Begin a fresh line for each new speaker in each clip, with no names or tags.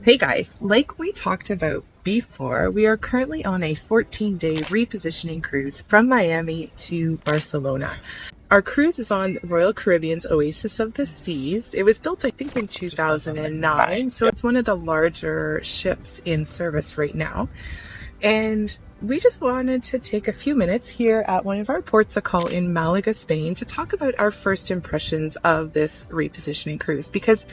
Hey guys, like we talked about before, we are currently on a 14-day repositioning cruise from Miami to Barcelona. Our cruise is on Royal Caribbean's Oasis of the Seas. It was built, I think, in 2009, so it's one of the larger ships in service right now. And we just wanted to take a few minutes here at one of our ports of call in Malaga, Spain, to talk about our first impressions of this repositioning cruise, because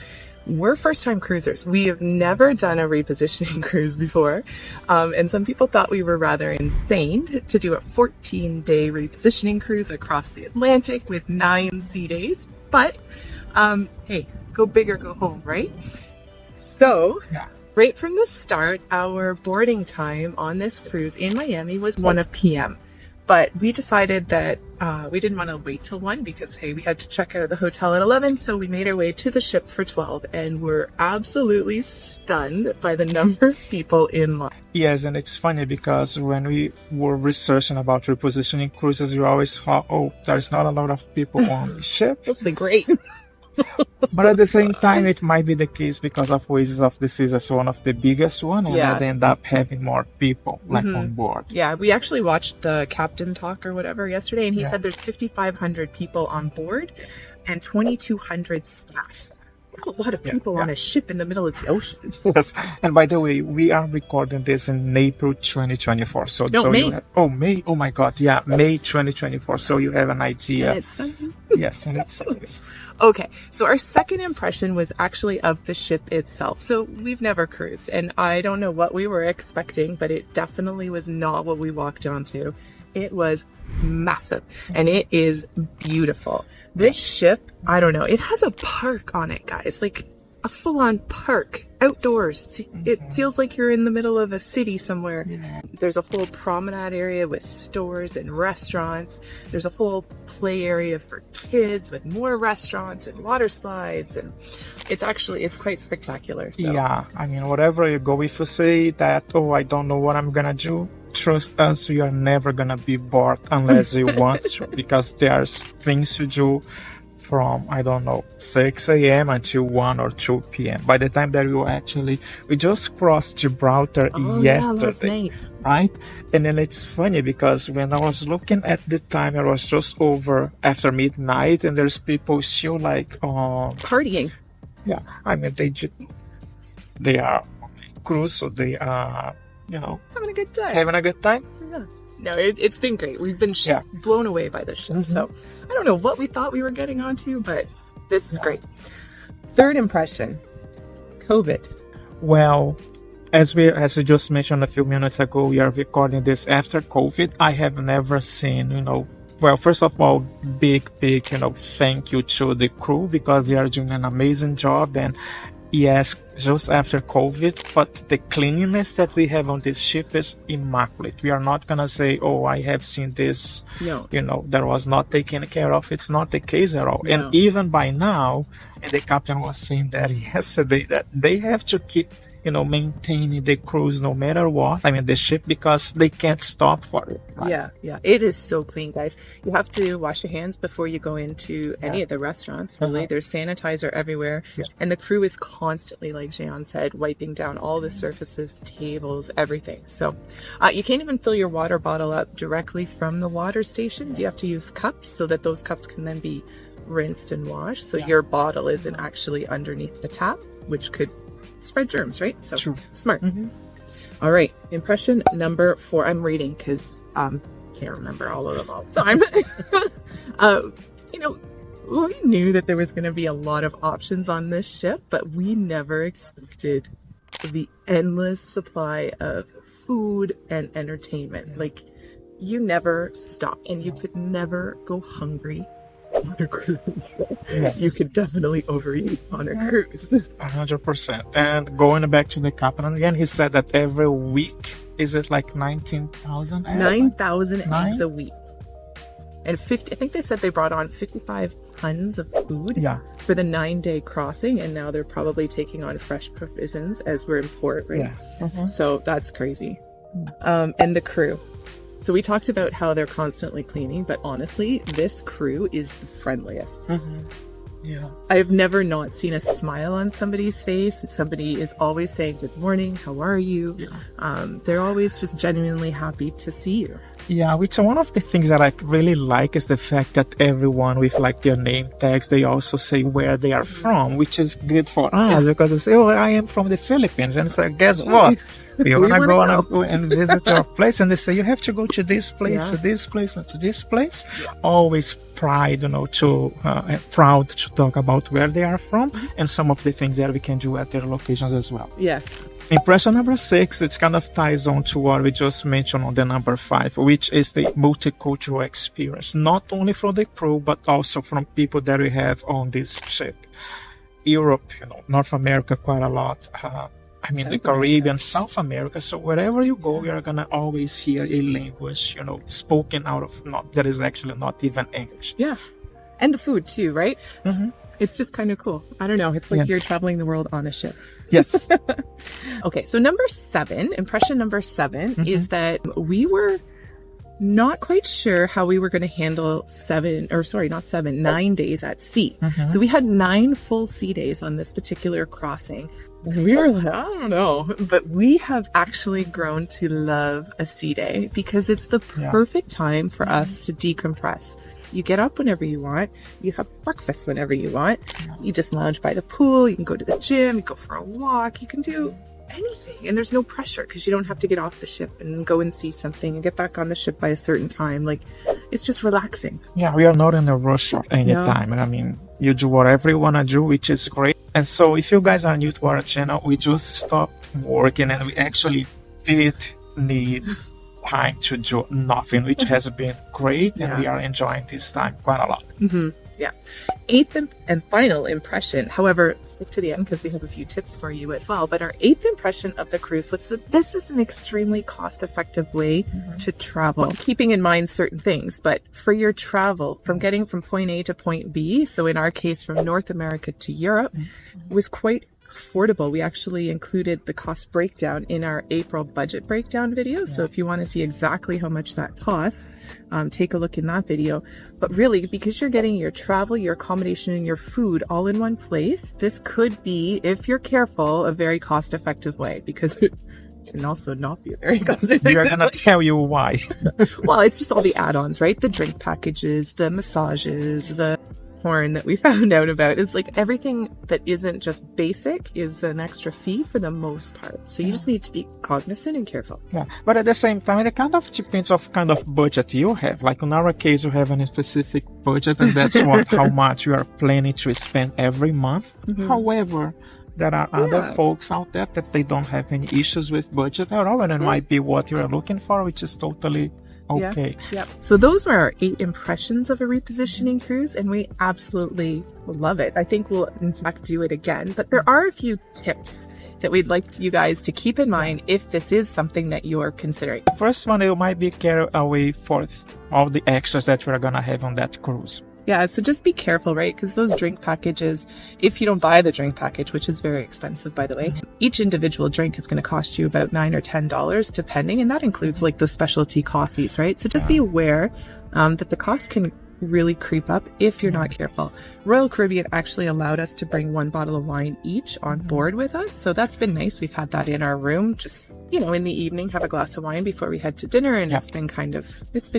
we're first-time cruisers. We have never done a repositioning cruise before, and some people thought we were rather insane to do a 14-day repositioning cruise across the Atlantic with 9 sea days. But, hey, go big or go home, right? So, right from the start, our boarding time on this cruise in Miami was 1 p.m. But we decided that we didn't want to wait till 1 because, hey, we had to check out of the hotel at 11. So we made our way to the ship for 12 and we're absolutely stunned by the number of people in line.
Yes, and it's funny because when we were researching about repositioning cruises, we always thought, oh, there's not a lot of people on the ship.
This will be great.
But at the same time, it might be the case because of Oasis of the Seas as one of the biggest one, and they end up having more people on board.
Yeah, we actually watched the captain talk or whatever yesterday, and he said there's 5,500 people on board and 2,200 staff. That's a lot of people on a ship in the middle of the ocean.
Yes, and by the way, we are recording this in April 2024.
May.
May. Oh my God, yeah, May 2024. So you have an idea.
And it's sunny.
Yes, and it's sunny.
Okay, so our second impression was actually of the ship itself. So we've never cruised, and I don't know what we were expecting, but it definitely was not what we walked onto. It was massive, and it is beautiful. This ship, I don't know, it has a park on it, guys, like a full-on park outdoors. It feels like you're in the middle of a city somewhere. There's a whole promenade area with stores and restaurants. There's a whole play area for kids with more restaurants and water slides, and it's quite spectacular. So.
Yeah, I mean, whatever you go, if you say that, oh, I don't know what I'm gonna do, trust us, you are never gonna be bored unless you want to, because there's things to do from, I don't know, 6 a.m. until 1 or 2 p.m. By the time that we just crossed Gibraltar yesterday, right? And then it's funny because when I was looking at the time, it was just over after midnight, and there's people still
partying.
Yeah, I mean, they are on a cruise, so they are,
having a good time. Yeah. No, it's been great. We've been blown away by this ship. So I don't know what we thought we were getting onto, but this is great. Third impression, COVID.
Well, as we just mentioned a few minutes ago, we are recording this after COVID. I have never seen, well, first of all, big, thank you to the crew because they are doing an amazing job. And yes, just after COVID, but the cleanliness that we have on this ship is immaculate. We are not gonna say, oh, I have seen this, that was not taken care of. It's not the case at all. No. And even by now, and the captain was saying that yesterday, that they have to keep maintaining the cruise no matter what. I mean, the ship, because they can't stop for it. Right?
Yeah. It is so clean, guys. You have to wash your hands before you go into any of the restaurants, really. There's sanitizer everywhere. Yeah. And the crew is constantly, like Jean said, wiping down all the surfaces, tables, everything. So you can't even fill your water bottle up directly from the water stations. You have to use cups so that those cups can then be rinsed and washed. So your bottle isn't actually underneath the tap, which could spread germs, right? So
true.
Smart. All right, impression number 4. I'm reading because can't remember all of them all the time. We knew that there was going to be a lot of options on this ship, but we never expected the endless supply of food and entertainment. Like, you never stop, and you could never go hungry on a cruise. Yes. You could definitely overeat on a cruise.
100%. And going back to the captain again, he said that every week, is it like 19,000 eggs?
9,000 eggs a week. And I think they said they brought on 55 tons of food for the 9-day crossing, and now they're probably taking on fresh provisions as we're in port, right? Yeah. So that's crazy. And the crew. So we talked about how they're constantly cleaning, but honestly, this crew is the friendliest.
Yeah.
I've never not seen a smile on somebody's face. Somebody is always saying, "Good morning, how are you?" They're always just genuinely happy to see you.
Yeah, which one of the things that I really like is the fact that everyone with like their name tags, they also say where they are from, which is good for us because they say, "Oh, I am from the Philippines," and it's like, guess what? We want to go and visit your place, and they say you have to go to this place, to this place, and to this place. Always proud to talk about where they are from and some of the things that we can do at their locations as well.
Yeah.
Impression number 6, it kind of ties on to what we just mentioned on the number 5, which is the multicultural experience, not only from the crew, but also from people that we have on this ship. Europe, North America, quite a lot. The Caribbean, South America. So wherever you go, you're going to always hear a language, spoken out of that is actually not even English.
Yeah. And the food too, right?
Mm-hmm.
It's just kind of cool. I don't know. It's like you're traveling the world on a ship.
Yes.
Okay, so impression number 7 is that we were not quite sure how we were going to handle 9 days at sea. So we had 9 full sea days on this particular crossing. And we were like, I don't know. But we have actually grown to love a sea day because it's the perfect time for us to decompress. You get up whenever you want. You have breakfast whenever you want. You just lounge by the pool. You can go to the gym. You go for a walk. You can do anything. And there's no pressure because you don't have to get off the ship and go and see something and get back on the ship by a certain time. Like, it's just relaxing.
Yeah, we are not in a rush at any time. I mean, you do whatever you want to do, which is great. And so if you guys are new to our channel, we just stopped working and we actually did need time to do nothing, which has been great, and we are enjoying this time quite a lot.
Yeah. 8th and final impression, however, stick to the end because we have a few tips for you as well, but our 8th impression of the cruise was that this is an extremely cost-effective way to travel, keeping in mind certain things. But for your travel from getting from point A to point B, so in our case from North America to Europe, was quite affordable. We actually included the cost breakdown in our April budget breakdown video. So if you want to see exactly how much that costs, take a look in that video. But really, because you're getting your travel, your accommodation, and your food all in one place, this could be, if you're careful, a very cost-effective way, because it can also not be a very cost-effective way.
We're going to tell you why.
Well, it's just all the add-ons, right? The drink packages, the massages, the porn that we found out about. It's like everything that isn't just basic is an extra fee for the most part. So you just need to be cognizant and careful.
Yeah, but at the same time, it kind of depends of kind of budget you have. Like in our case, you have a specific budget, and that's how much you are planning to spend every month. However, there are other folks out there that they don't have any issues with budget at all, and it might be what you're looking for, which is totally okay.
Yeah. So those were our 8 impressions of a repositioning cruise, and we absolutely love it. I think we'll in fact do it again, but there are a few tips that we'd like you guys to keep in mind if this is something that you're considering.
First one, you might be carried away for all the extras that we're gonna have on that cruise.
Yeah, so just be careful, right? Because those drink packages, if you don't buy the drink package, which is very expensive, by the way, each individual drink is going to cost you about $9 or $10 depending. And that includes like the specialty coffees, right? So just be aware that the cost can really creep up if you're not careful. Royal Caribbean actually allowed us to bring 1 bottle of wine each on board with us. So that's been nice. We've had that in our room, just, in the evening, have a glass of wine before we head to dinner. And it's been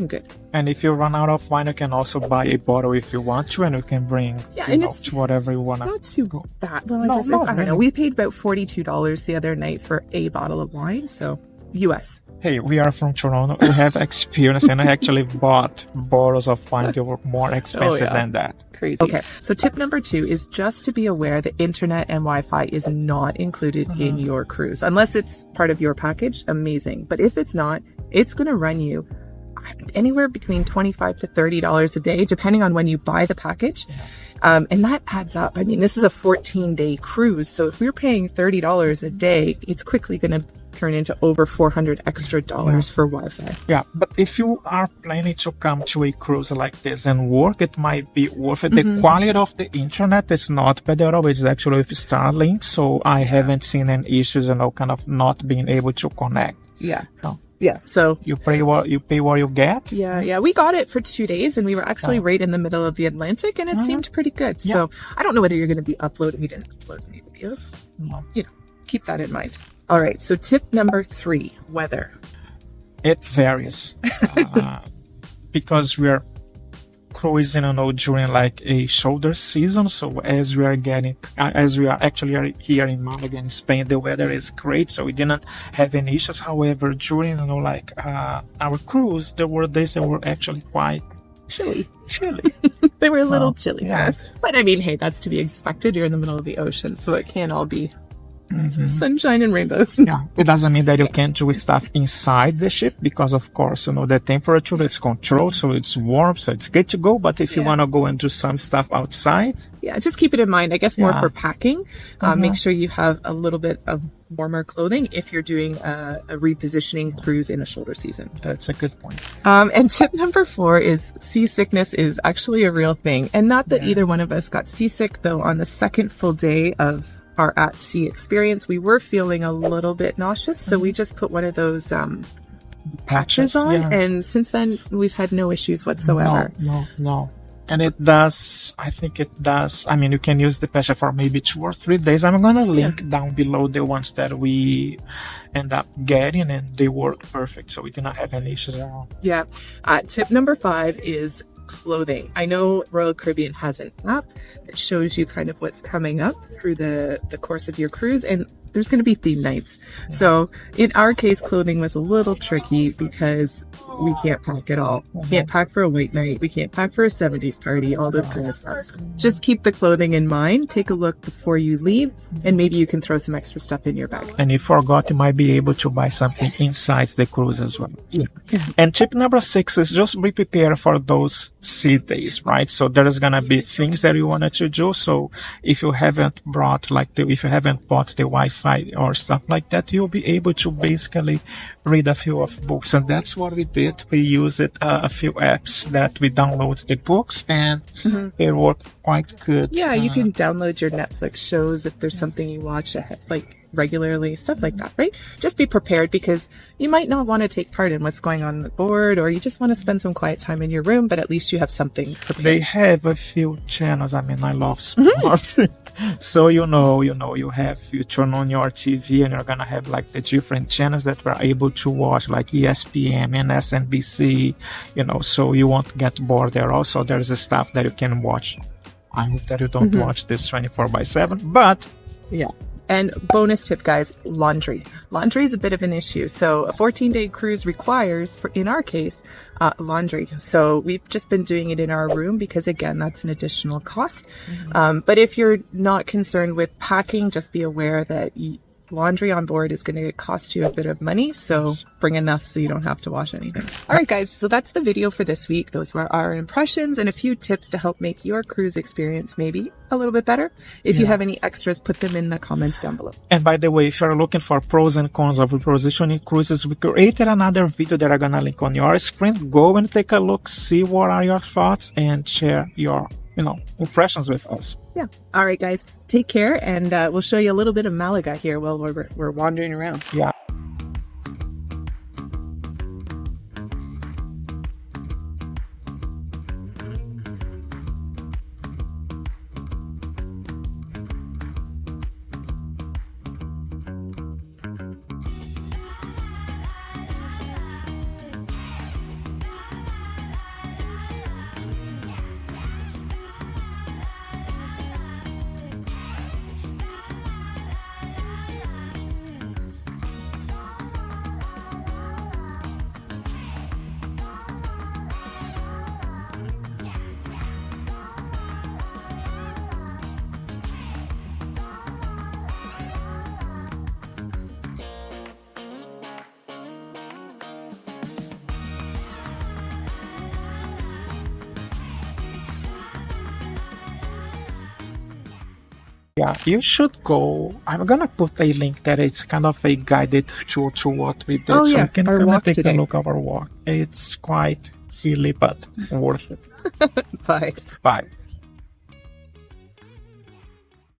good.
And if you run out of wine, you can also buy a bottle if you want to, and you can bring to whatever you want to.
Not too bad. Well, I don't know. We paid about $42 the other night for a bottle of wine. So US.
Hey, we are from Toronto. We have experience, and I actually bought bottles of wine that were more expensive than that.
Crazy. Okay, so tip number 2 is just to be aware that internet and Wi-Fi is not included in your cruise. Unless it's part of your package, amazing. But if it's not, it's going to run you anywhere between $25 to $30 a day, depending on when you buy the package. And that adds up. I mean, this is a 14-day cruise. So if we're paying $30 a day, it's quickly going to turn into over $400 extra for Wi-Fi.
Yeah, but if you are planning to come to a cruise like this and work, it might be worth it. The quality of the internet is not bad at all. It's actually with Starlink, so I haven't seen any issues, kind of not being able to connect.
Yeah.
So
Yeah. So
You pay what you get.
yeah. We got it for 2 days and we were actually right in the middle of the Atlantic and it seemed pretty good. So I don't know whether you're going to be uploading. We didn't upload any videos.
No.
You know, keep that in mind. All right. So tip number 3, weather.
It varies because we are cruising, during like a shoulder season. So as we are actually here in Malaga in Spain, the weather is great. So we didn't have any issues. However, during our cruise, there were days that were actually quite
Chilly.
chilly.
They were a little chilly.
Yeah.
But I mean, hey, that's to be expected. You're in the middle of the ocean, so it can't all be sunshine and rainbows.
Yeah, it doesn't mean that you can't do stuff inside the ship because, of course, the temperature is controlled, so it's warm, so it's good to go. But if you want to go and do some stuff outside,
Yeah, just keep it in mind. I guess more for packing. Make sure you have a little bit of warmer clothing if you're doing a repositioning cruise in a shoulder season.
that's a good point.
And tip number 4 is seasickness is actually a real thing. And not that either one of us got seasick, though on the second full day of our at sea experience, we were feeling a little bit nauseous. So we just put one of those patches on.
yeah.
And since then, we've had no issues whatsoever.
No. And it does, I think it does. I mean, you can use the patch for maybe 2 or 3 days. I'm going to link down below the ones that we end up getting, and they work perfect. So we do not have any issues at all.
Yeah. Tip number 5 is clothing. I know Royal Caribbean has an app that shows you kind of what's coming up through the course of your cruise, and there's going to be theme nights. So in our case, clothing was a little tricky because we can't pack it all. We can't pack for a white night. We can't pack for a 70s party, all this kind of stuff. So just keep the clothing in mind. Take a look before you leave, and maybe you can throw some extra stuff in your bag.
And if you forgot, you might be able to buy something inside the cruise as well. Yeah. And tip number 6 is just be prepared for those sea days, right? So there's gonna be things that you wanted to do. So if you haven't bought the Wi-Fi or stuff like that, you'll be able to basically read a few of books. And that's what we did. We used a few apps that we download the books, and it worked quite good.
Yeah, you can download your Netflix shows if there's something you watch regularly, stuff like that, right? Just be prepared because you might not want to take part in what's going on the board, or you just want to spend some quiet time in your room, but at least you have something prepared.
They have a few channels. I mean, I love sports. So, you turn on your TV and you're going to have like the different channels that we're able to watch, like ESPN and SNBC, so you won't get bored there. Also, there's the stuff that you can watch. I hope that you don't watch this 24/7, but
yeah. And bonus tip, guys, laundry. Laundry is a bit of an issue. So a 14-day cruise requires, in our case, laundry. So we've just been doing it in our room because, again, that's an additional cost. But if you're not concerned with packing, just be aware that laundry on board is going to cost you a bit of money. So bring enough so you don't have to wash anything. All right, guys. So that's the video for this week. Those were our impressions and a few tips to help make your cruise experience maybe a little bit better. If you have any extras, put them in the comments down below.
And by the way, if you're looking for pros and cons of repositioning cruises, we created another video that I'm going to link on your screen. Go and take a look, see what are your thoughts, and share your impressions with us.
Yeah. All right, guys. Take care, and we'll show you a little bit of Malaga here while we're wandering around.
Yeah. Yeah, you should go. I'm gonna put a link that it's kind of a guided tour to what we did.
Oh,
so
yeah,
you can
our
come
walk
and take
today.
a look at our walk. It's quite hilly, but worth it.
Bye.
Bye.